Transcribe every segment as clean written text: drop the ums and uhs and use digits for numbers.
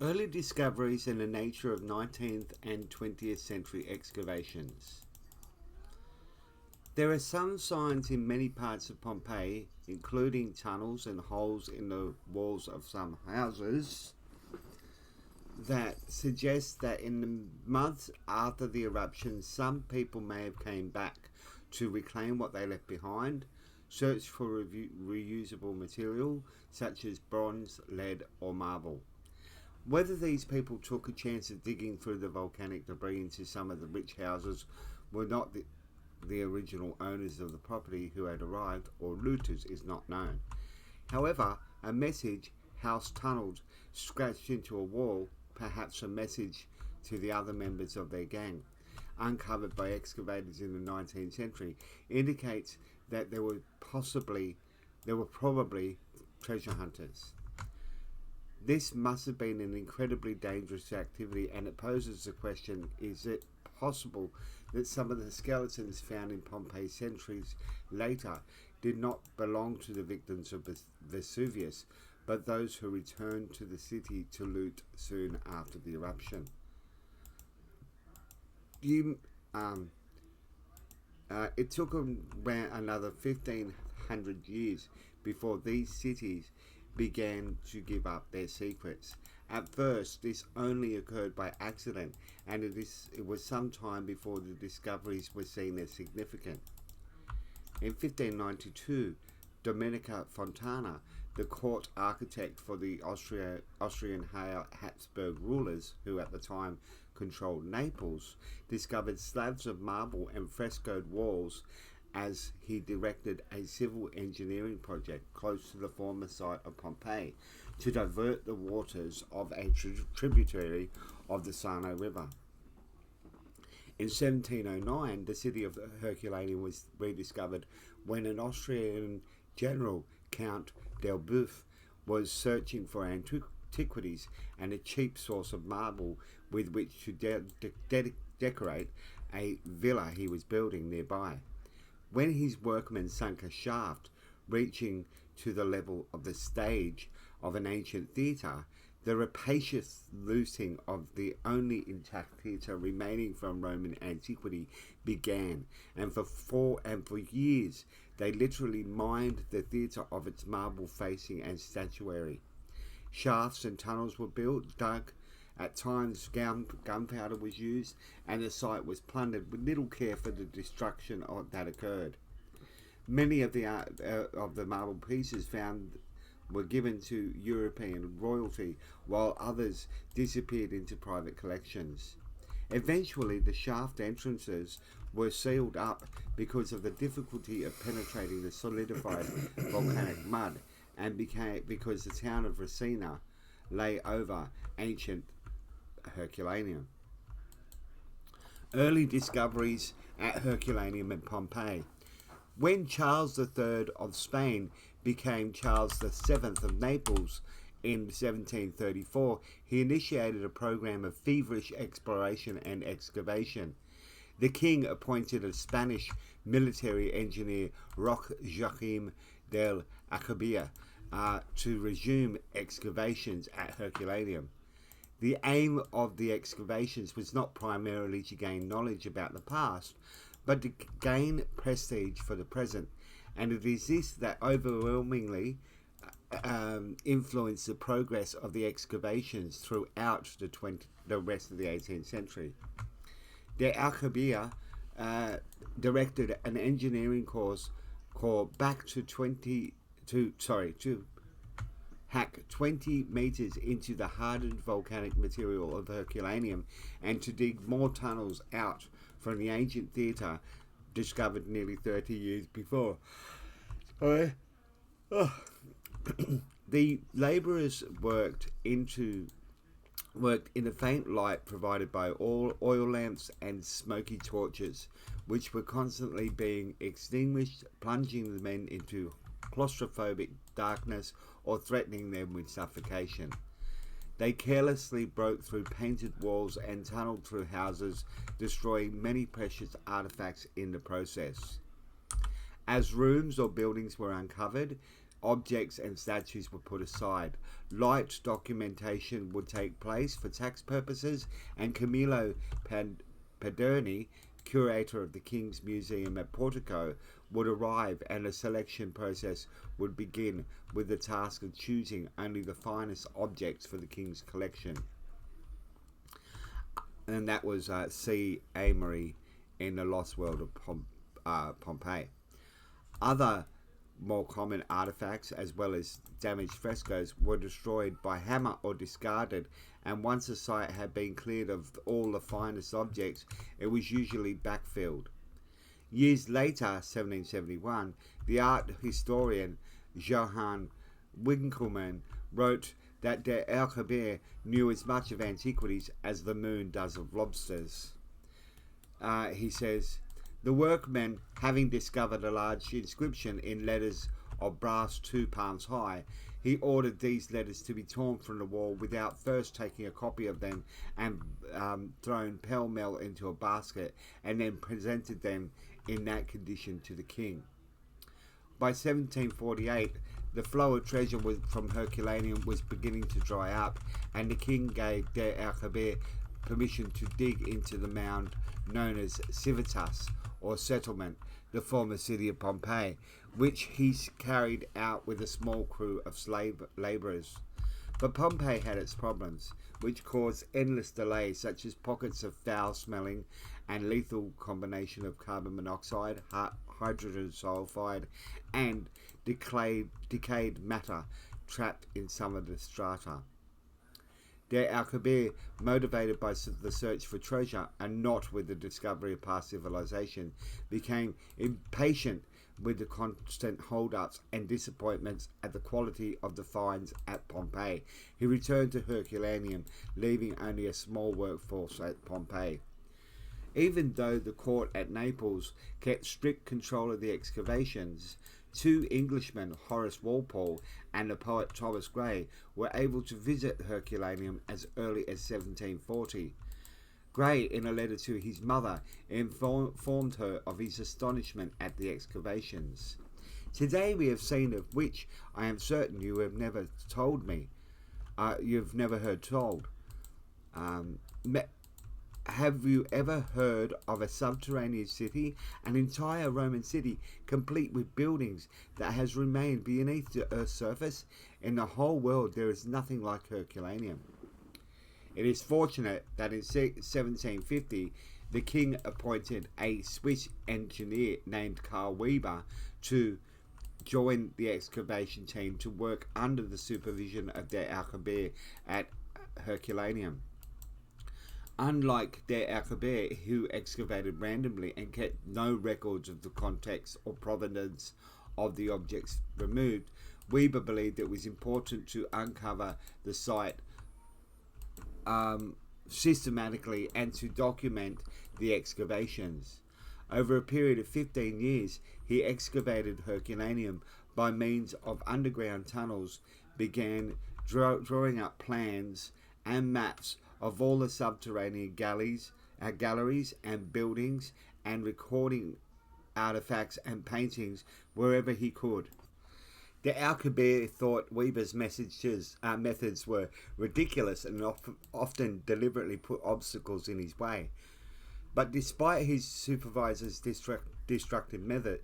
Early discoveries and the nature of 19th and 20th century excavations. There are some signs in many parts of Pompeii, including tunnels and holes in the walls of some houses, that suggest that in the months after the eruption, some people may have came back to reclaim what they left behind, search for reusable material such as bronze, lead, or marble. Whether these people took a chance of digging through the volcanic debris into some of the rich houses were not the original owners of the property who had arrived, or looters, is not known. However, a message, house tunneled, scratched into a wall, perhaps a message to the other members of their gang, uncovered by excavators in the 19th century, indicates that there were probably treasure hunters. This must have been an incredibly dangerous activity, and it poses the question, is it possible that some of the skeletons found in Pompeii centuries later did not belong to the victims of Vesuvius, but those who returned to the city to loot soon after the eruption? It took around another 1500 years before these cities began to give up their secrets. At first, this only occurred by accident, and it was some time before the discoveries were seen as significant. In 1592, Domenica Fontana, the court architect for the Austrian Habsburg rulers, who at the time controlled Naples, discovered slabs of marble and frescoed walls as he directed a civil engineering project close to the former site of Pompeii to divert the waters of a tributary of the Sano River. In 1709, the city of Herculaneum was rediscovered when an Austrian general, Count d'Elbeuf, was searching for antiquities and a cheap source of marble with which to decorate a villa he was building nearby. When his workmen sunk a shaft reaching to the level of the stage of an ancient theatre, the rapacious looting of the only intact theatre remaining from Roman antiquity began, and for years they literally mined the theatre of its marble facing and statuary. Shafts and tunnels were built, dug. At times, gunpowder was used, and the site was plundered with little care for the destruction that occurred. Many of the marble pieces found were given to European royalty, while others disappeared into private collections. Eventually, the shaft entrances were sealed up because of the difficulty of penetrating the solidified volcanic mud, and because the town of Resina lay over ancient Herculaneum. Early discoveries at Herculaneum and Pompeii. When Charles III of Spain became Charles VII of Naples in 1734, he initiated a program of feverish exploration and excavation. The king appointed a Spanish military engineer, Roque Joaquim del Acabia, to resume excavations at Herculaneum. The aim of the excavations was not primarily to gain knowledge about the past, but to gain prestige for the present, and it is this that overwhelmingly influenced the progress of the excavations throughout the rest of the 18th century. De Alcabia directed an engineering course called Back to hack 20 meters into the hardened volcanic material of Herculaneum and to dig more tunnels out from the ancient theatre discovered nearly 30 years before. The labourers worked in the faint light provided by oil lamps and smoky torches, which were constantly being extinguished, plunging the men into claustrophobic darkness or threatening them with suffocation. They carelessly broke through painted walls and tunneled through houses, destroying many precious artifacts in the process. As rooms or buildings were uncovered, objects and statues were put aside. Light documentation would take place for tax purposes, and Camillo Paderni, curator of the King's Museum at Portico, would arrive, and a selection process would begin with the task of choosing only the finest objects for the King's collection. And that was C. Amory in The Lost World of Pompeii. Other more common artifacts, as well as damaged frescoes, were destroyed by hammer or discarded, and once a site had been cleared of all the finest objects, it was usually backfilled. Years later, 1771, the art historian Johann Winkelmann wrote that Der Alcubierre knew as much of antiquities as the moon does of lobsters. He says, the workmen, having discovered a large inscription in letters of brass 2 pounds high, he ordered these letters to be torn from the wall without first taking a copy of them and thrown pell-mell into a basket, and then presented them in that condition to the king. By 1748, the flow of treasure from Herculaneum was beginning to dry up, and the king gave Der Alcubierre permission to dig into the mound known as Civitas, or settlement, the former city of Pompeii, which he carried out with a small crew of slave labourers. But Pompeii had its problems, which caused endless delays, such as pockets of foul-smelling and lethal combination of carbon monoxide, hydrogen sulfide, and decayed matter trapped in some of the strata. Der Alcubierre, motivated by the search for treasure and not with the discovery of past civilization, became impatient with the constant hold-ups and disappointments at the quality of the finds at Pompeii. He returned to Herculaneum, leaving only a small workforce at Pompeii. Even though the court at Naples kept strict control of the excavations, 2 Englishmen, Horace Walpole and the poet Thomas Gray, were able to visit Herculaneum as early as 1740. Gray, in a letter to his mother, informed her of his astonishment at the excavations. Today we have seen of which I am certain you have never told me. You've never heard told. Have you ever heard of a subterranean city, an entire Roman city, complete with buildings that has remained beneath the earth's surface? In the whole world there is nothing like Herculaneum. It is fortunate that in 1750 the king appointed a Swiss engineer named Carl Weber to join the excavation team to work under the supervision of Der Alcubierre at Herculaneum. Unlike Der Alcubierre, who excavated randomly and kept no records of the context or provenance of the objects removed, Weber believed it was important to uncover the site systematically and to document the excavations. Over a period of 15 years, he excavated Herculaneum by means of underground tunnels, began drawing up plans and maps of all the subterranean galleries and buildings, and recording artifacts and paintings wherever he could. The Alcubierre thought Weber's methods were ridiculous and often deliberately put obstacles in his way. But despite his supervisor's destructive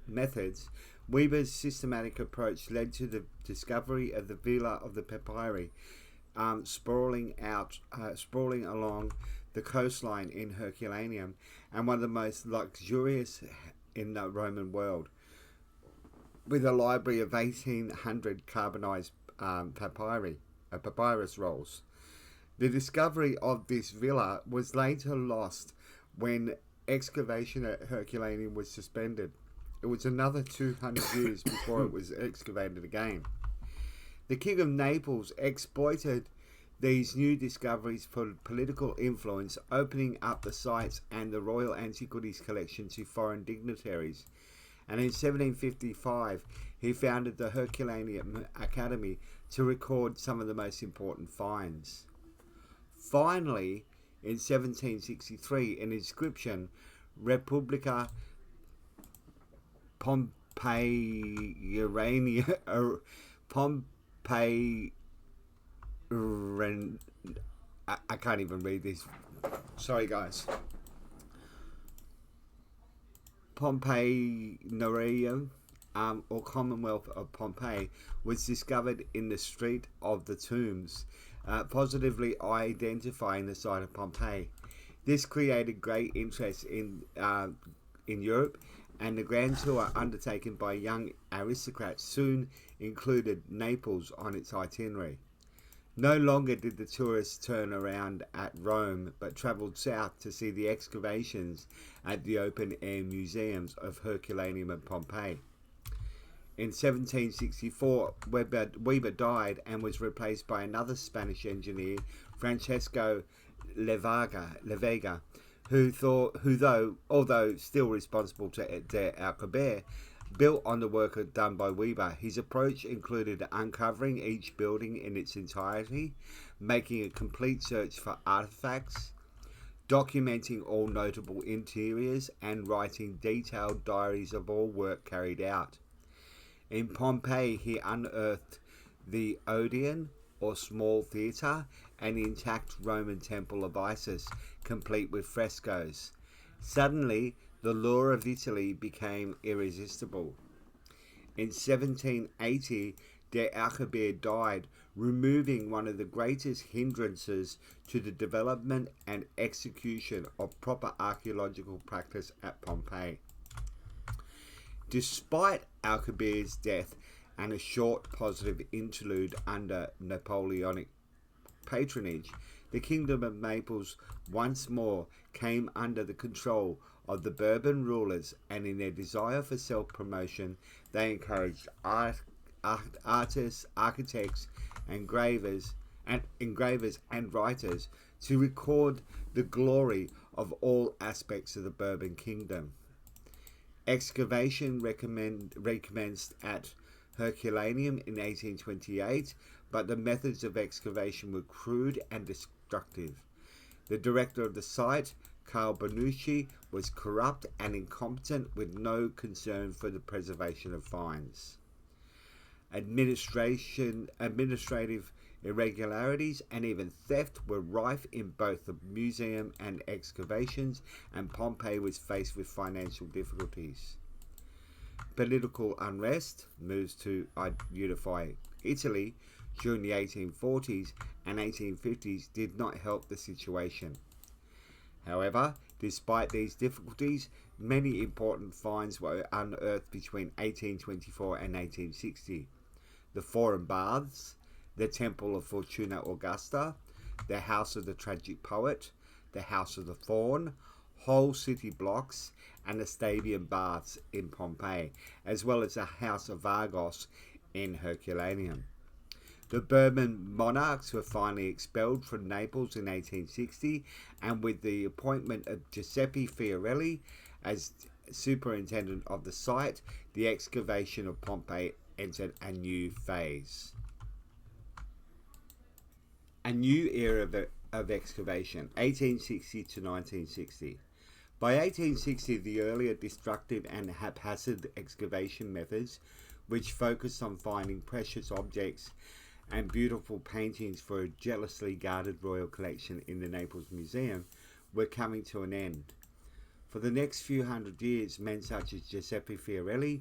methods, Weber's systematic approach led to the discovery of the Villa of the Papyri, sprawling along the coastline in Herculaneum, and one of the most luxurious in the Roman world, with a library of 1,800 carbonized papyrus rolls. The discovery of this villa was later lost when excavation at Herculaneum was suspended. It was another 200 years before it was excavated again. The King of Naples exploited these new discoveries for political influence, opening up the sites and the Royal Antiquities collection to foreign dignitaries. And in 1755, he founded the Herculaneum Academy to record some of the most important finds. Finally, in 1763, an inscription, Republica Pompeii Herculaneum, Pompeii. I can't even read this. Sorry, guys. Pompeii Herculaneum, or Commonwealth of Pompeii, was discovered in the Street of the Tombs, positively identifying the site of Pompeii. This created great interest in Europe, and the grand tour undertaken by young aristocrats soon included Naples on its itinerary. No longer did the tourists turn around at Rome, but travelled south to see the excavations at the open-air museums of Herculaneum and Pompeii. In 1764, Weber died and was replaced by another Spanish engineer, Francesco Levega, who, although still responsible to De Alcubierre, built on the work done by Weber. His approach included uncovering each building in its entirety, making a complete search for artifacts, documenting all notable interiors, and writing detailed diaries of all work carried out. In Pompeii, he unearthed the Odeon, or small theatre, and the intact Roman temple of Isis, complete with frescoes. Suddenly, the lure of Italy became irresistible. In 1780, De Alcubierre died, removing one of the greatest hindrances to the development and execution of proper archaeological practice at Pompeii. Despite Alcubierre's death and a short positive interlude under Napoleonic patronage, the Kingdom of Naples once more came under the control of the Bourbon rulers, and in their desire for self-promotion, they encouraged artists, architects, engravers, and writers to record the glory of all aspects of the Bourbon Kingdom. Excavation recommenced at Herculaneum in 1828, but the methods of excavation were crude and destructive. The director of the site, Carl Bonucci, was corrupt and incompetent, with no concern for the preservation of finds. Administrative irregularities and even theft were rife in both the museum and excavations, and Pompeii was faced with financial difficulties. Political unrest, moves to unify Italy during the 1840s and 1850s, did not help the situation. However, despite these difficulties, many important finds were unearthed between 1824 and 1860. The Forum Baths, the Temple of Fortuna Augusta, the House of the Tragic Poet, the House of the Faun, whole city blocks, and the Stabian Baths in Pompeii, as well as the House of Argos in Herculaneum. The Bourbon monarchs were finally expelled from Naples in 1860, and with the appointment of Giuseppe Fiorelli as superintendent of the site, the excavation of Pompeii entered a new phase. A new era of excavation, 1860 to 1960. By 1860, the earlier destructive and haphazard excavation methods, which focused on finding precious objects and beautiful paintings for a jealously guarded royal collection in the Naples Museum, were coming to an end. For the next few hundred years, men such as Giuseppe Fiorelli,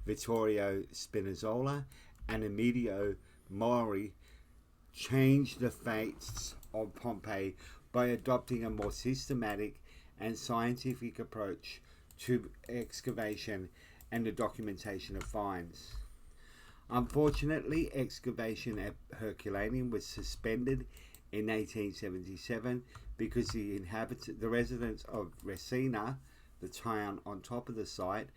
Vittorio Spinazzola, and Amedeo Mori changed the fates of Pompeii by adopting a more systematic and scientific approach to excavation and the documentation of finds. Unfortunately, excavation at Herculaneum was suspended in 1877 because the residents of Resina, the town on top of the site,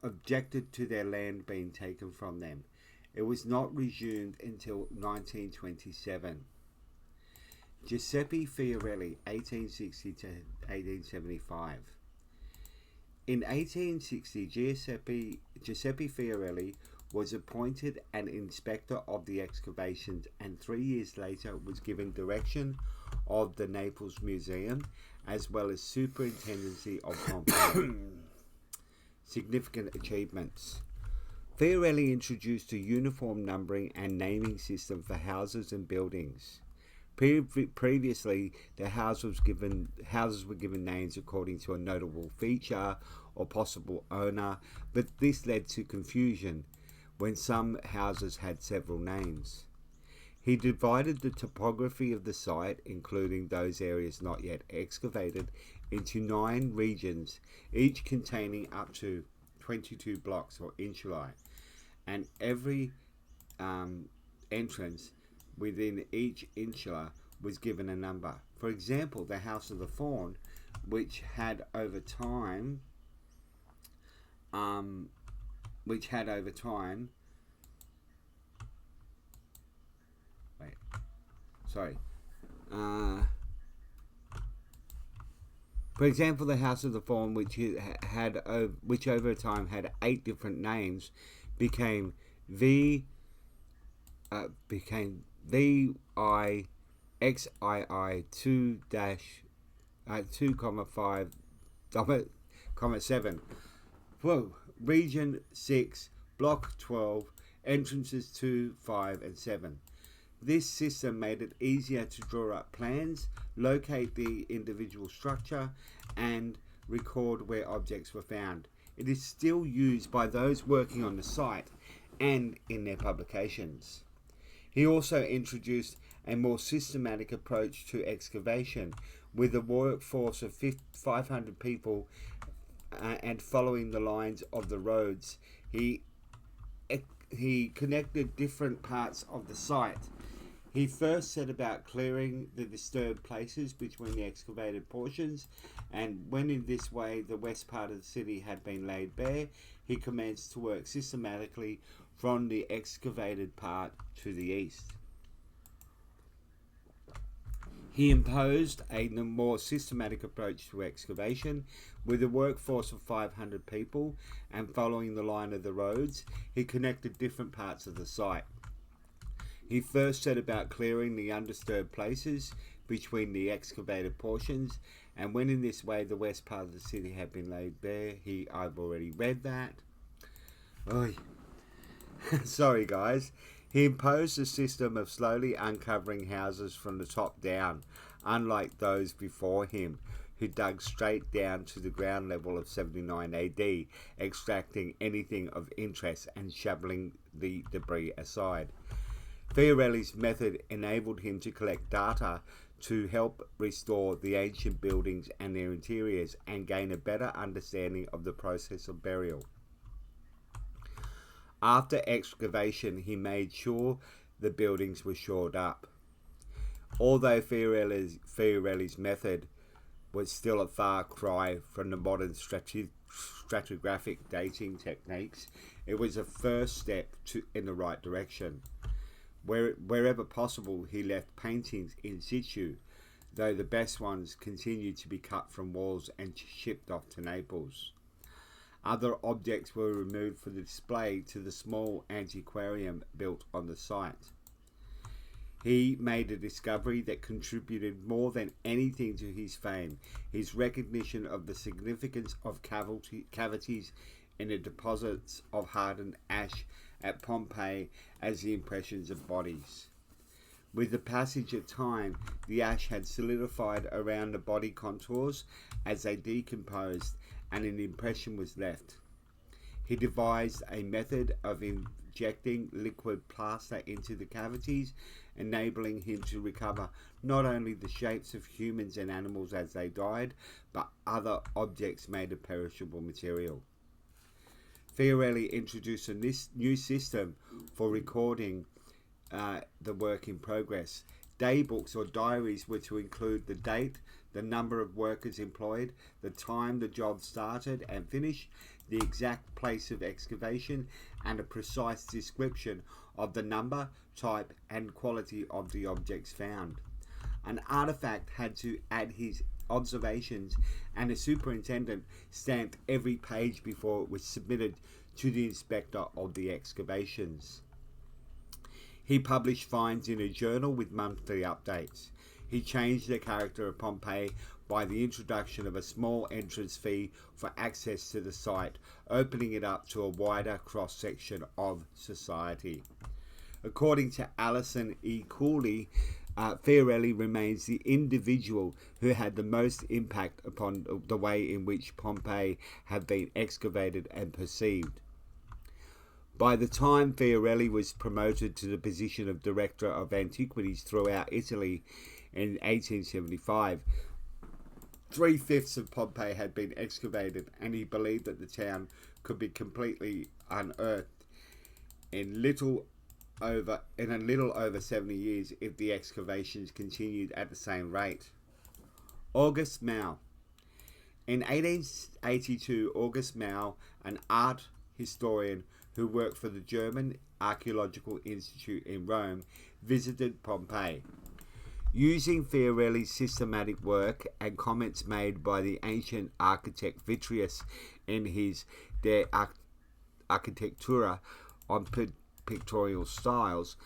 objected to their land being taken from them. It was not resumed until 1927. Giuseppe Fiorelli, 1860 to 1875. In 1860, Giuseppe Fiorelli was appointed an inspector of the excavations, and 3 years later was given direction of the Naples Museum as well as superintendency of Pompeii. Significant achievements. Fiorelli introduced a uniform numbering and naming system for houses and buildings. Previously, the houses were given names according to a notable feature or possible owner, but this led to confusion when some houses had several names. He divided the topography of the site, including those areas not yet excavated, into 9 regions, each containing up to 22 blocks or insulae, and every entrance within each insula was given a number. For example, the House of the Faun, which had over time, for example, the House of the Faun, which over time had 8 different names, became VIXII 2-2,5,7. Whoa. Region 6, Block 12, entrances 2, 5, and 7. This system made it easier to draw up plans, locate the individual structure, and record where objects were found. It is still used by those working on the site and in their publications. He also introduced a more systematic approach to excavation, with a workforce of 500 people and following the lines of the roads. He connected different parts of the site. He first set about clearing the disturbed places between the excavated portions, and when in this way the west part of the city had been laid bare, he commenced to work systematically from the excavated part to the east. He imposed a more systematic approach to excavation, with a workforce of 500 people, and following the line of the roads, he connected different parts of the site. He first set about clearing the undisturbed places between the excavated portions, and when in this way the west part of the city had been laid bare, I've already read that. Oy. Sorry guys. He imposed a system of slowly uncovering houses from the top down, unlike those before him, who dug straight down to the ground level of 79 AD, extracting anything of interest and shoveling the debris aside. Fiorelli's method enabled him to collect data to help restore the ancient buildings and their interiors and gain a better understanding of the process of burial. After excavation, he made sure the buildings were shored up. Although Fiorelli's method was still a far cry from the modern stratigraphic dating techniques, it was a first step in the right direction. Wherever possible, he left paintings in situ, though the best ones continued to be cut from walls and shipped off to Naples. Other objects were removed for the display to the small antiquarium built on the site. He made a discovery that contributed more than anything to his fame: his recognition of the significance of cavities in the deposits of hardened ash at Pompeii as the impressions of bodies. With the passage of time, the ash had solidified around the body contours as they decomposed, and an impression was left. He devised a method of injecting liquid plaster into the cavities, enabling him to recover not only the shapes of humans and animals as they died, but other objects made of perishable material. Fiorelli introduced a new system for recording the work in progress. Daybooks or diaries were to include the date, the number of workers employed, the time the job started and finished, the exact place of excavation, and a precise description of the number, type, and quality of the objects found. An artifact had to add his observations, and a superintendent stamped every page before it was submitted to the inspector of the excavations. He published finds in a journal with monthly updates. He changed the character of Pompeii by the introduction of a small entrance fee for access to the site, opening it up to a wider cross-section of society. According to Alison E. Cooley, Fiorelli remains the individual who had the most impact upon the way in which Pompeii have been excavated and perceived. By the time Fiorelli was promoted to the position of Director of Antiquities throughout Italy in 1875, 3/5 of Pompeii had been excavated, and he believed that the town could be completely unearthed in a little over 70 years if the excavations continued at the same rate. August Mau. In 1882, August Mau, an art historian who worked for the German Archaeological Institute in Rome, visited Pompeii. Using Fiorelli's systematic work and comments made by the ancient architect Vitruvius in his De Architectura on pictorial styles,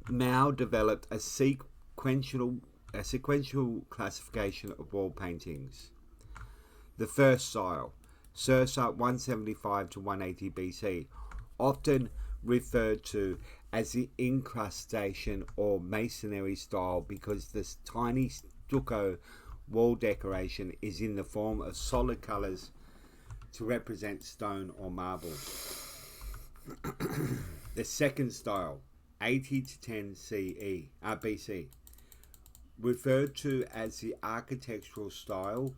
Mau developed a sequential classification of wall paintings. The first style, circa 175 to 180 BC, often referred to as the incrustation or masonry style because this tiny stucco wall decoration is in the form of solid colours to represent stone or marble. The second style, 80 to 10 BC, referred to as the architectural style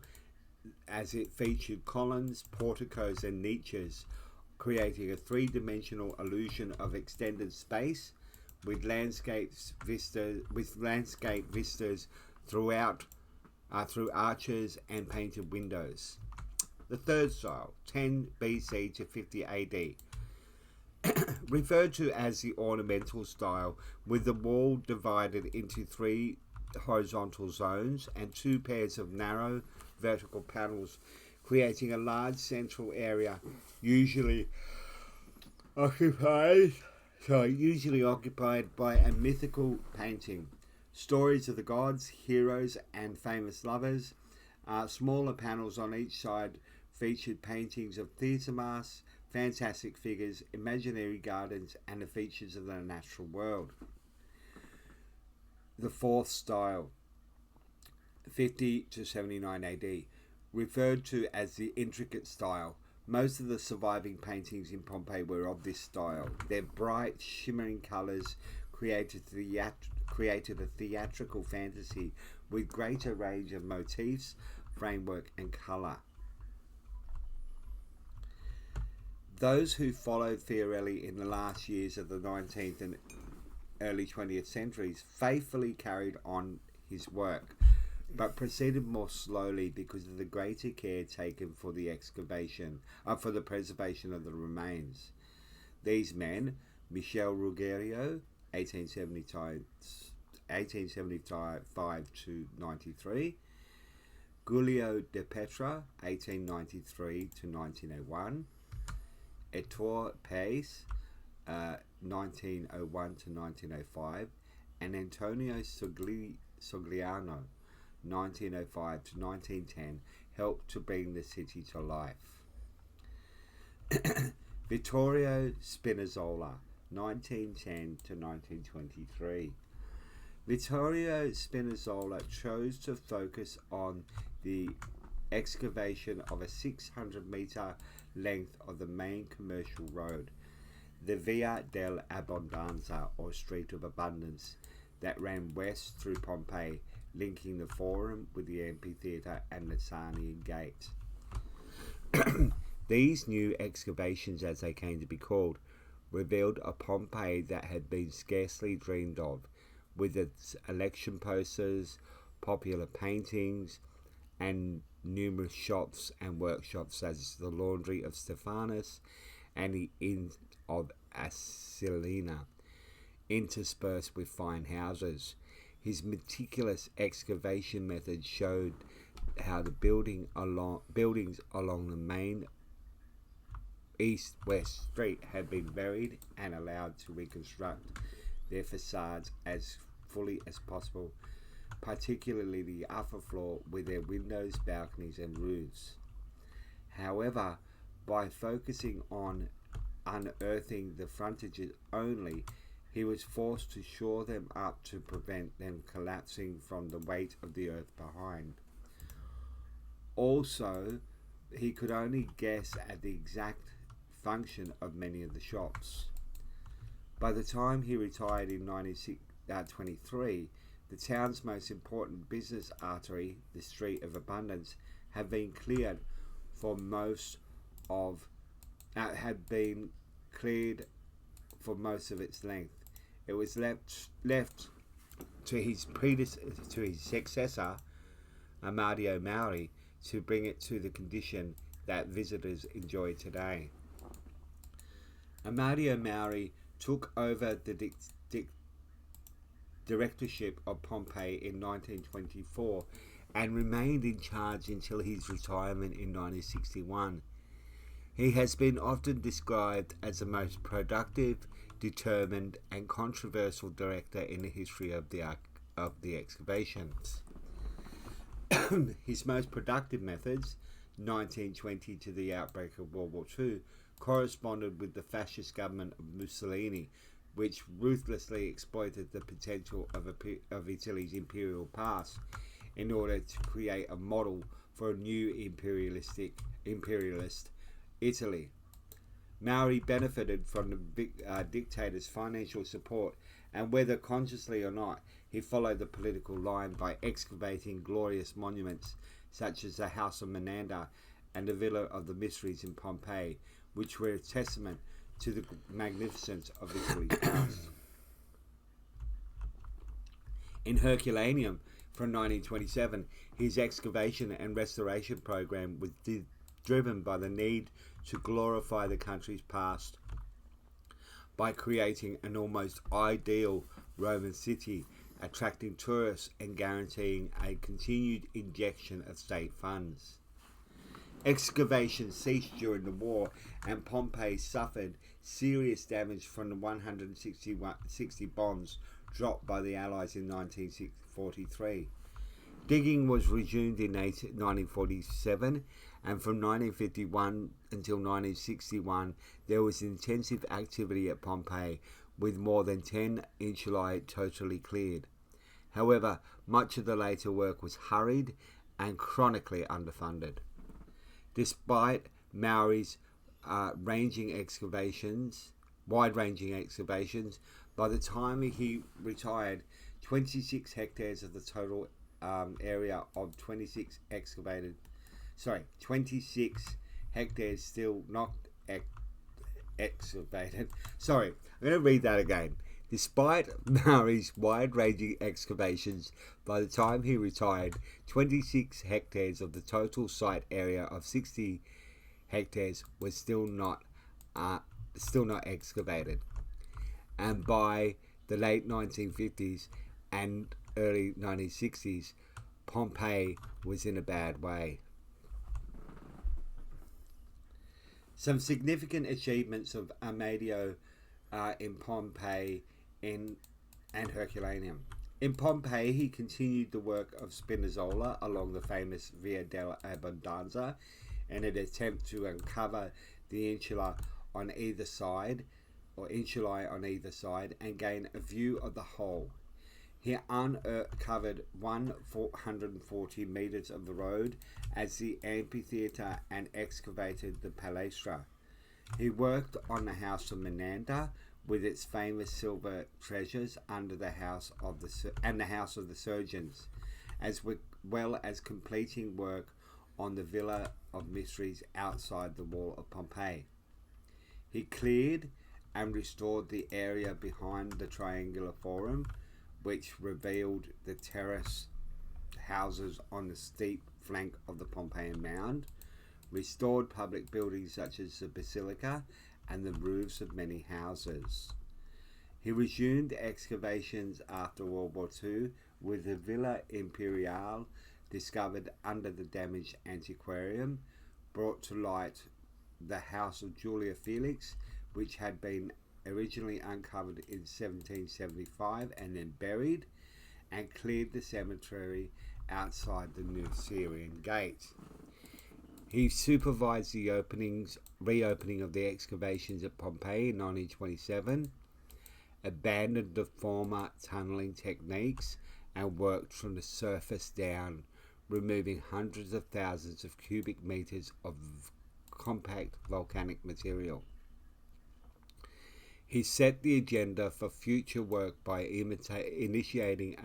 as it featured columns, porticos and niches, creating a three-dimensional illusion of extended space with landscape vistas throughout through arches and painted windows. The third style, 10 BC to 50 AD, referred to as the ornamental style, with the wall divided into three horizontal zones and two pairs of narrow vertical panels, creating a large central area usually occupied by a mythical painting. Stories of the gods, heroes and famous lovers. Smaller panels on each side featured paintings of theatre masks, fantastic figures, imaginary gardens and the features of the natural world. The fourth style, 50 to 79 AD, referred to as the intricate style. Most of the surviving paintings in Pompeii were of this style. Their bright, shimmering colours created a theatrical fantasy with greater range of motifs, framework and colour. Those who followed Fiorelli in the last years of the 19th and early 20th centuries faithfully carried on his work, but proceeded more slowly because of the greater care taken for the for the preservation of the remains. These men, Michel Ruggiero, 1875 to 93, Giulio de Petra, 1893 to 1901, Ettore Pace, 1901 to 1905, and Antonio Sogliano, 1905 to 1910, helped to bring the city to life. Vittorio Spinazzola, 1910 to 1923. Vittorio Spinazzola chose to focus on the excavation of a 600-metre length of the main commercial road, the Via dell'Abbondanza, or Street of Abundance, that ran west through Pompeii, linking the Forum with the amphitheatre and the Sanian Gate. These new excavations, as they came to be called, revealed a Pompeii that had been scarcely dreamed of, with its election posters, popular paintings, and numerous shops and workshops such as the Laundry of Stephanus and the Inn of Asilina, interspersed with fine houses. His meticulous excavation method showed how the buildings along the main east-west street had been buried and allowed to reconstruct their facades as fully as possible, particularly the upper floor with their windows, balconies, and roofs. However, by focusing on unearthing the frontages only, he was forced to shore them up to prevent them collapsing from the weight of the earth behind. Also, he could only guess at the exact function of many of the shops. By the time he retired in 1923, the town's most important business artery, the Street of Abundance, had been cleared for most of its length. It was left to his successor, Amadio Mauri, to bring it to the condition that visitors enjoy today. Amadio Mauri took over the directorship of Pompeii in 1924 and remained in charge until his retirement in 1961. He has been often described as the most productive, determined, and controversial director in the history of the excavations. His most productive methods, 1920 to the outbreak of World War II, corresponded with the fascist government of Mussolini, which ruthlessly exploited the potential of Italy's imperial past in order to create a model for a new imperialist Italy. Mauri benefited from the dictator's financial support, and whether consciously or not, he followed the political line by excavating glorious monuments such as the House of Menander and the Villa of the Mysteries in Pompeii, which were a testament to the magnificence of Italy's past. In Herculaneum from 1927, his excavation and restoration program was driven by the need to glorify the country's past by creating an almost ideal Roman city, attracting tourists and guaranteeing a continued injection of state funds. Excavations ceased during the war, and Pompeii suffered serious damage from the 160 bombs dropped by the Allies in 1943. Digging was resumed in 1947, and from 1951 until 1961 there was intensive activity at Pompeii, with more than 10 insulae totally cleared. However, much of the later work was hurried and chronically underfunded. Despite Mauri's wide-ranging excavations, by the time he retired, 26 hectares of the total area of 26 hectares still not excavated. Sorry, I'm going to read that again. Despite Mauri's wide-ranging excavations, by the time he retired, 26 hectares of the total site area of 60 hectares was still not excavated. And by the late 1950s and early 1960s, Pompeii was in a bad way. Some significant achievements of Amadio in Pompeii and Herculaneum. In Pompeii, he continued the work of Spinazzola along the famous Via dell'Abbondanza in an attempt to uncover the insulae on either side, and gain a view of the whole. He uncovered 140 meters of the road as the amphitheatre and excavated the palaestra. He worked on the House of Menander with its famous silver treasures under the House of the Surgeons, as well as completing work on the Villa of Mysteries outside the wall of Pompeii. He cleared and restored the area behind the triangular forum, which revealed the terrace houses on the steep flank of the Pompeian mound, restored public buildings such as the Basilica and the roofs of many houses. He resumed excavations after World War II, with the Villa Imperiale discovered under the damaged antiquarium, brought to light the house of Julia Felix, which had been originally uncovered in 1775 and then buried, and cleared the cemetery outside the new Syrian gate. He supervised the reopening of the excavations at Pompeii in 1927, abandoned the former tunneling techniques, and worked from the surface down, removing hundreds of thousands of cubic meters of compact volcanic material. He set the agenda for future work by initiating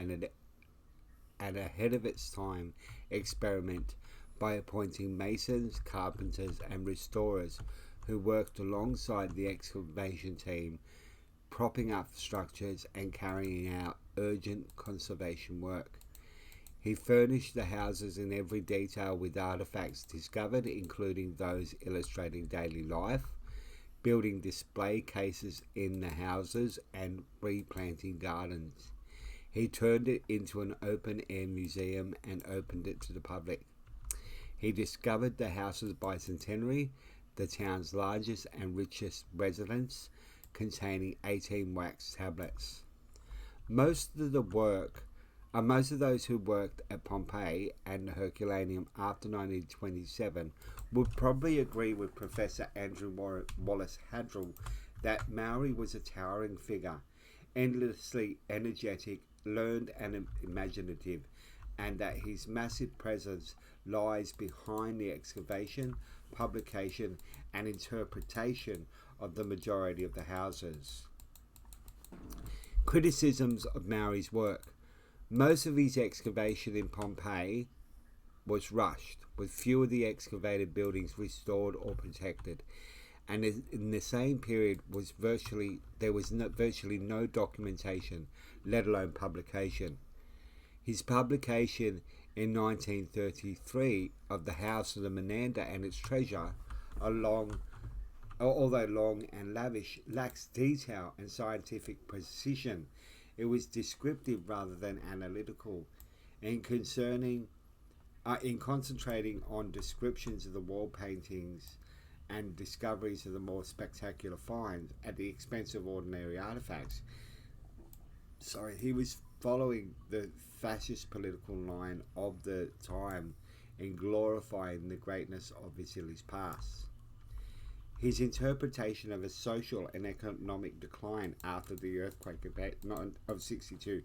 an ahead of its time experiment by appointing masons, carpenters, and restorers who worked alongside the excavation team, propping up structures and carrying out urgent conservation work. He furnished the houses in every detail with artifacts discovered, including those illustrating daily life, building display cases in the houses, and replanting gardens. He turned it into an open-air museum and opened it to the public. He discovered the house's bicentenary, the town's largest and richest residence, containing 18 wax tablets. Most of those who worked at Pompeii and the Herculaneum after 1927 would probably agree with Professor Andrew Wallace Hadrill that Maori was a towering figure, endlessly energetic, learned and imaginative, and that his massive presence lies behind the excavation, publication, and interpretation of the majority of the houses. Criticisms of Maori's work. Most of his excavation in Pompeii was rushed, with few of the excavated buildings restored or protected, and in the same period there was virtually no documentation, let alone publication. His publication in 1933 of the House of the Menander and its treasure, although long and lavish, lacks detail and scientific precision. It was descriptive rather than analytical, in concentrating on descriptions of the wall paintings and discoveries of the more spectacular finds at the expense of ordinary artifacts. He was following the fascist political line of the time in glorifying the greatness of Italy's past. His interpretation of a social and economic decline after the earthquake of 62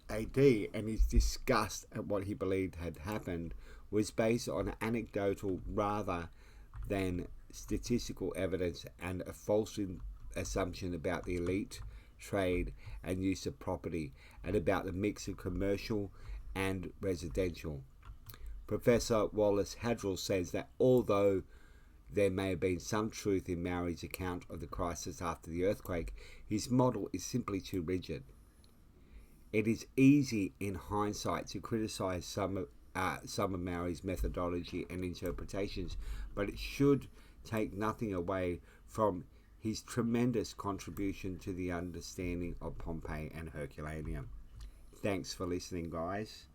AD and his disgust at what he believed had happened was based on anecdotal rather than statistical evidence and a false assumption about the elite, trade, and use of property, and about the mix of commercial and residential. Professor Wallace Hadrill says that although there may have been some truth in Maori's account of the crisis after the earthquake, his model is simply too rigid. It is easy in hindsight to criticize some of Maori's methodology and interpretations, but it should take nothing away from his tremendous contribution to the understanding of Pompeii and Herculaneum. Thanks for listening, guys.